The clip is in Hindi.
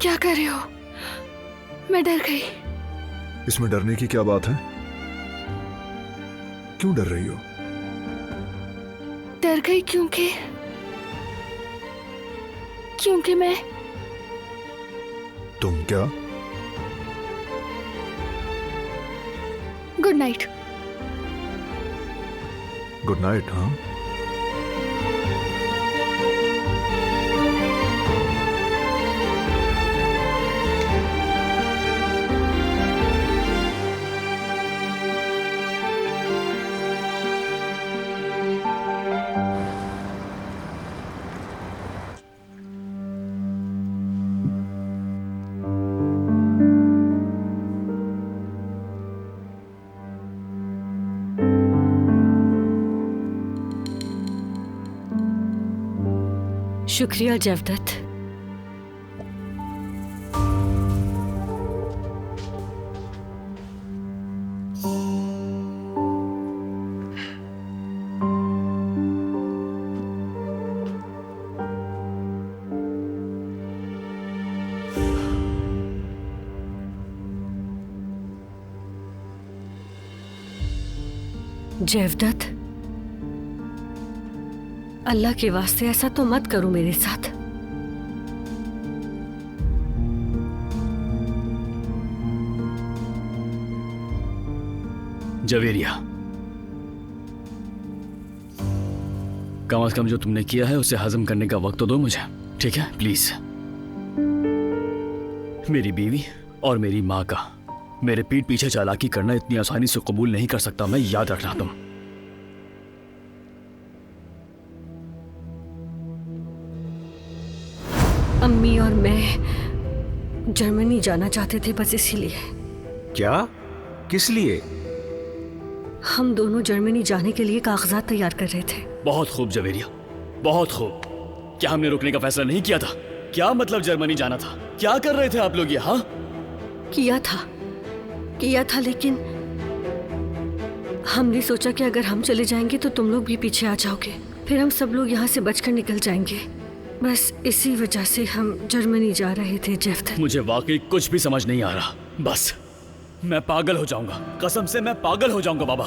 क्या कर रहे हो? मैं डर गई। इसमें डरने की क्या बात है? क्यों डर रही हो? डर गई क्योंकि मैं तुम क्या? Good night. Good night. हाँ, शुक्रिया जयवदत्त। जयवदत्त, अल्लाह के वास्ते ऐसा तो मत करो मेरे साथ। जवेरिया, कम से कम जो तुमने किया है उसे हजम करने का वक्त तो दो मुझे, ठीक है? प्लीज। मेरी बीवी और मेरी माँ का मेरे पीठ पीछे चालाकी करना इतनी आसानी से कबूल नहीं कर सकता मैं, याद रखना तुम। अम्मी और मैं जर्मनी जाना चाहते थे, बस इसीलिए। क्या? किस लिए? हम दोनों जर्मनी जाने के लिए कागजात तैयार कर रहे थे। बहुत खूब जवेरिया, बहुत खूब। क्या हमने रुकने का फैसला नहीं किया था? क्या मतलब जर्मनी जाना था? क्या कर रहे थे आप लोग ये? हाँ, किया था, लेकिन हमने सोचा कि अगर हम चले जाएंगे तो तुम लोग भी पीछे आ जाओगे, फिर हम सब लोग यहाँ से बचकर निकल जाएंगे। बस इसी वजह से हम जर्मनी जा रहे थे जयवदत्त। मुझे वाकई कुछ भी समझ नहीं आ रहा। बस मैं पागल हो जाऊंगा, कसम से मैं पागल हो जाऊंगा बाबा।